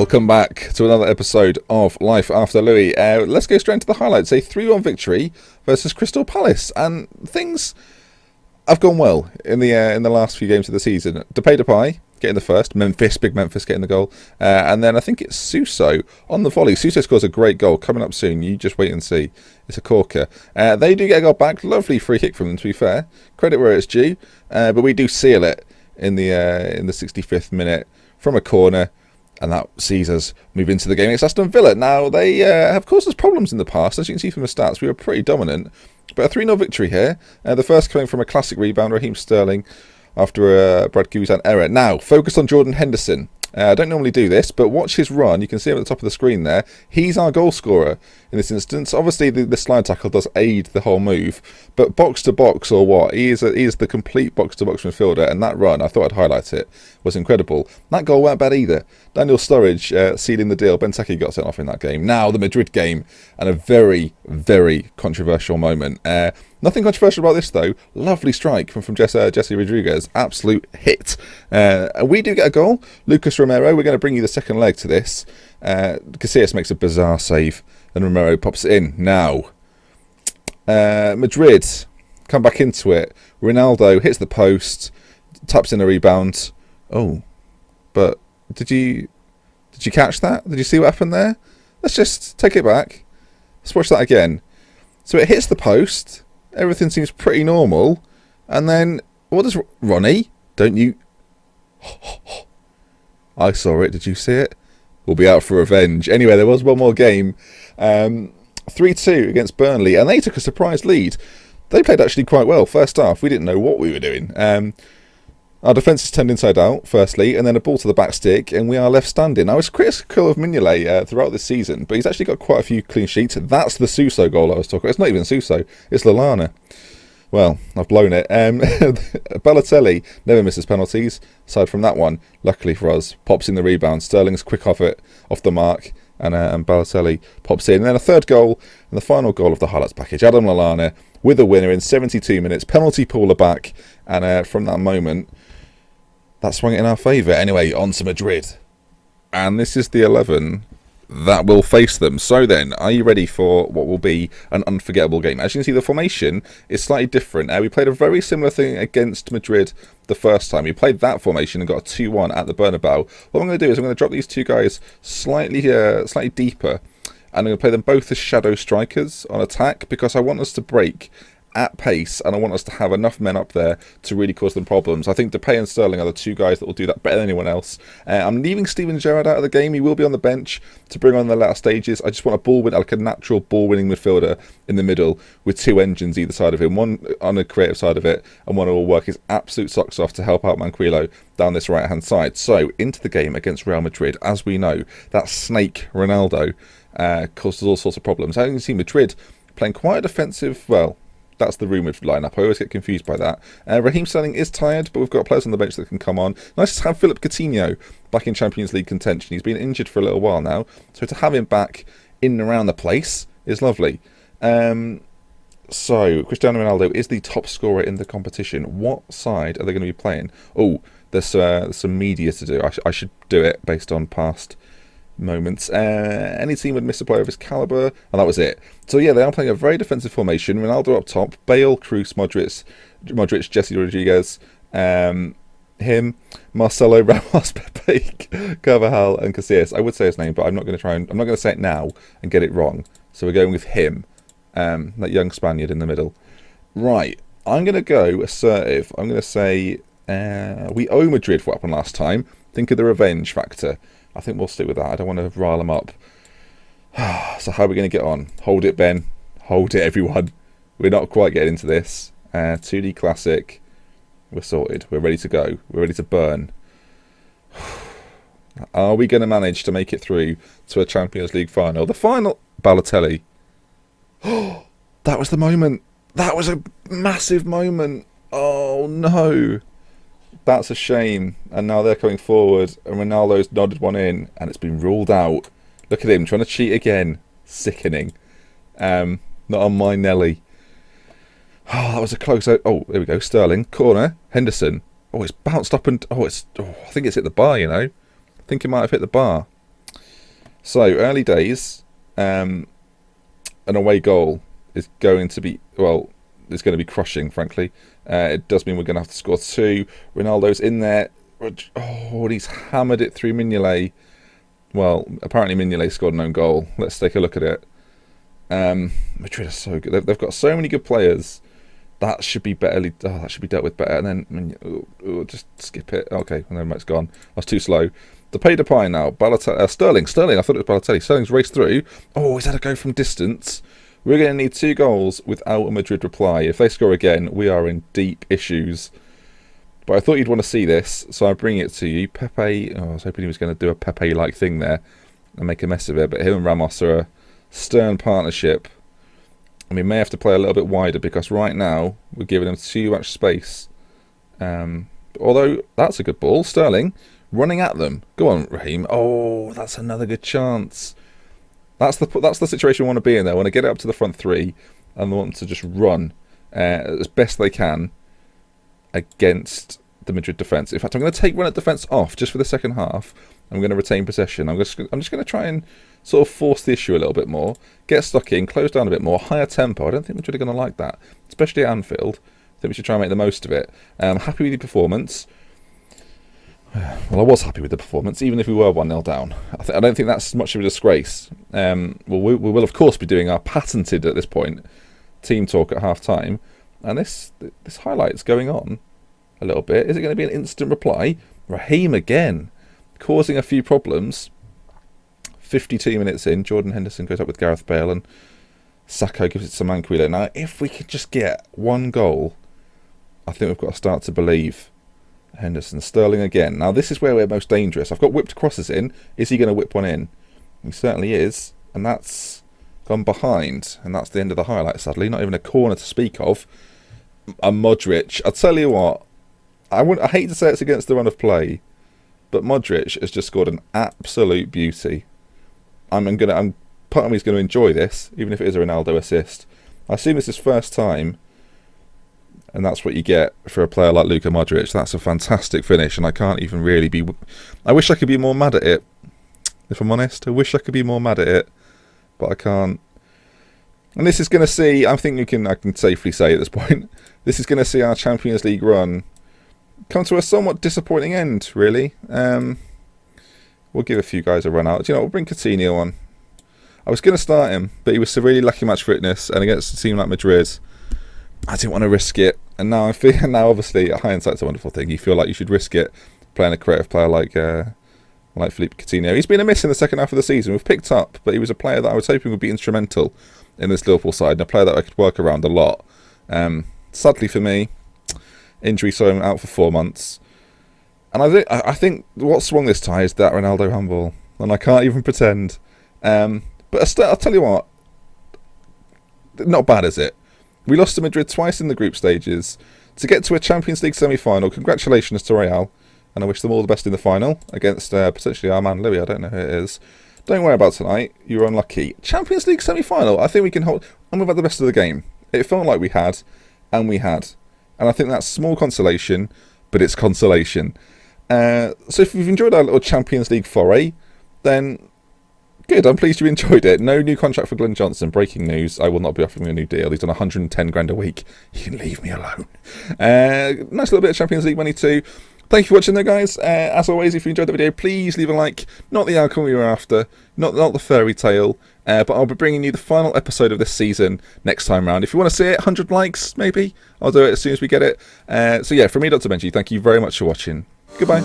Welcome back to another episode of Life After Louis. Let's go straight into the highlights. A 3-1 victory versus Crystal Palace, and things have gone well in the last few games of the season. Depay getting the first, Big Memphis getting the goal, and then I think it's Suso on the volley. Suso scores a great goal coming up soon. You just wait and see. It's a corker. They do get a goal back. Lovely free kick from them, to be fair. Credit where it's due, but we do seal it in the 65th minute from a corner. And that sees us move into the game against Aston Villa. Now, they have caused us problems in the past. As you can see from the stats, we were pretty dominant. But a 3-0 victory here. The first coming from a classic rebound, Raheem Sterling, after a Brad Guzan error. Now, focus on Jordan Henderson. I don't normally do this, but watch his run. You can see him at the top of the screen there. He's our goal scorer in this instance. Obviously, the slide tackle does aid the whole move, but box to box or what? He is the complete box to box midfielder, and that run, I thought I'd highlight it, was incredible. That goal weren't bad either. Daniel Sturridge sealing the deal. Benteke got sent off in that game. Now, the Madrid game, and a very, very controversial moment. Nothing controversial about this, though. Lovely strike from Jesse Rodriguez. Absolute hit. We do get a goal. Lucas Romero, we're going to bring you the second leg to this. Casillas makes a bizarre save, and Romero pops it in. Now, Madrid come back into it. Ronaldo hits the post, taps in a rebound. Oh, but did you catch that? Did you see what happened there? Let's just take it back. Let's watch that again. So it hits the post. Everything seems pretty normal. And then, what does Ronnie? Don't you... I saw it. Did you see it? We'll be out for revenge. Anyway, there was one more game. 3-2 against Burnley. And they took a surprise lead. They played actually quite well. First half, we didn't know what we were doing. Our defence is turned inside out, firstly, and then a ball to the back stick, and we are left standing. I was critical of Mignolet throughout this season, but he's actually got quite a few clean sheets. That's the Suso goal I was talking about. It's not even Suso, it's Lallana. Well, I've blown it. Balotelli never misses penalties, aside from that one. Luckily for us, pops in the rebound. Sterling's quick off the mark, and Balotelli pops in. And then a third goal, and the final goal of the highlights package. Adam Lallana with a winner in 72 minutes. Penalty Paula back, and from that moment... that swung it in our favour. Anyway, on to Madrid. And this is the 11 that will face them. So then, are you ready for what will be an unforgettable game? As you can see, the formation is slightly different. We played a very similar thing against Madrid the first time. We played that formation and got a 2-1 at the Bernabeu. What I'm going to do is I'm going to drop these two guys slightly deeper. And I'm going to play them both as shadow strikers on attack, because I want us to break at pace, and I want us to have enough men up there to really cause them problems. I think Depay and Sterling are the two guys that will do that better than anyone else. I'm leaving Steven Gerrard out of the game. He will be on the bench to bring on the latter stages. I just want a natural ball-winning midfielder in the middle with two engines either side of him, one on the creative side of it, and one who will work his absolute socks off to help out Manquillo down this right-hand side. So, into the game against Real Madrid. As we know, that snake Ronaldo causes all sorts of problems. As you can see, Madrid playing quite a defensive, well... that's the rumoured lineup. I always get confused by that. Raheem Sterling is tired, but we've got players on the bench that can come on. Nice to have Philip Coutinho back in Champions League contention. He's been injured for a little while now, so to have him back in and around the place is lovely. So, Cristiano Ronaldo is the top scorer in the competition. What side are they going to be playing? Oh, there's some media to do. I should do it based on past moments. Any team would miss a player of his calibre, and that was it. So yeah, they are playing a very defensive formation. Ronaldo up top, Bale, Kroos, Modric, Jesse Rodriguez, him, Marcelo, Ramos, Pepe, Carvajal, and Casillas. I would say his name, but I'm not going to say it now and get it wrong. So we're going with him, that young Spaniard in the middle. Right, I'm going to go assertive. I'm going to say we owe Madrid for what happened last time. Think of the revenge factor. I think we'll stick with that. I don't want to rile them up. So how are we going to get on? Hold it, Ben. Hold it, everyone. We're not quite getting into this. 2D Classic. We're sorted. We're ready to go. We're ready to burn. Are we going to manage to make it through to a Champions League final? The final... Balotelli. That was the moment. That was a massive moment. Oh, no. That's a shame. And now they're coming forward, and Ronaldo's nodded one in, and it's been ruled out. Look at him trying to cheat again. Sickening. Not on my Nelly. Oh, that was a close... Oh, there we go. Sterling. Corner. Henderson. Oh, it's bounced up and... I think it's hit the bar, you know. I think it might have hit the bar. So, early days, an away goal is going to be, well, it's going to be crushing, frankly. It does mean we're going to have to score 2. Ronaldo's in there. Oh, he's hammered it through Mignolet. Well, apparently Mignolet scored an own goal. Let's take a look at it. Madrid are so good. They've got so many good players. That should be better. That should be dealt with better. And then just skip it. Okay, and then it's gone. That's too slow. Depay now. Sterling. I thought it was Balotelli. Sterling's raced through. Oh, he's had a go from distance. We're going to need 2 goals without a Madrid reply. If they score again, we are in deep issues. But I thought you'd want to see this, so I bring it to you. Pepe. Oh, I was hoping he was going to do a Pepe-like thing there and make a mess of it. But him and Ramos are a stern partnership. And we may have to play a little bit wider because right now we're giving them too much space. Although that's a good ball. Sterling running at them. Go on, Raheem. Oh, that's another good chance. That's the situation we want to be in there. We want to get it up to the front 3 and we want to just run as best they can against the Madrid defence. In fact, I'm going to take run at defence off just for the second half. I'm going to retain possession. I'm just going to try and sort of force the issue a little bit more, get stuck in, close down a bit more, higher tempo. I don't think Madrid are going to like that, especially at Anfield. I think we should try and make the most of it. Happy with the performance. Well, I was happy with the performance, even if we were 1-0 down. I don't think that's much of a disgrace. We will, of course, be doing our patented, at this point, team talk at half-time. And this highlight's going on a little bit. Is it going to be an instant reply? Raheem again, causing a few problems. 52 minutes in, Jordan Henderson goes up with Gareth Bale and Sacco gives it to Manquillo. Now, if we could just get 1 goal, I think we've got to start to believe. Henderson, Sterling again. Now, this is where we're most dangerous. I've got whipped crosses in. Is he going to whip one in? He certainly is. And that's gone behind. And that's the end of the highlight, sadly. Not even a corner to speak of. And Modric, I'll tell you what, I hate to say it's against the run of play, but Modric has just scored an absolute beauty. Part of me is going to enjoy this, even if it is a Ronaldo assist. I assume this is first time, and that's what you get for a player like Luka Modric. That's a fantastic finish, and I can't even really be... I wish I could be more mad at it, if I'm honest. I wish I could be more mad at it, but I can't. And this is going to see... I think I can safely say at this point, this is going to see our Champions League run come to a somewhat disappointing end, really. We'll give a few guys a run out. Do you know, we'll bring Coutinho on. I was going to start him, but he was severely lacking match fitness, and against a team like Madrid, I didn't want to risk it. And now obviously, hindsight's a wonderful thing. You feel like you should risk it playing a creative player like Philippe Coutinho. He's been a miss in the second half of the season. We've picked up, but he was a player that I was hoping would be instrumental in this Liverpool side, and a player that I could work around a lot. Sadly for me, injury saw him out for 4 months. And I think what swung this tie is that Ronaldo handball, and I can't even pretend. But I'll tell you what, not bad, is it? We lost to Madrid twice in the group stages. To get to a Champions League semi-final, congratulations to Real, and I wish them all the best in the final against potentially our man Louis. I don't know who it is. Don't worry about tonight. You were unlucky. Champions League semi-final. I think we can hold. And we've had the best of the game. It felt like we had, and we had. And I think that's small consolation, but it's consolation. So if you've enjoyed our little Champions League foray, then good. I'm pleased you enjoyed it. No new contract for Glenn Johnson. Breaking news. I will not be offering him a new deal. He's done 110 grand a week. You can leave me alone. Nice little bit of Champions League money too. Thank you for watching though, guys. As always, if you enjoyed the video, please leave a like. Not the outcome we were after. Not the fairy tale. But I'll be bringing you the final episode of this season next time round. If you want to see it, 100 likes maybe. I'll do it as soon as we get it. So yeah, from me, Dr. Benji, thank you very much for watching. Goodbye.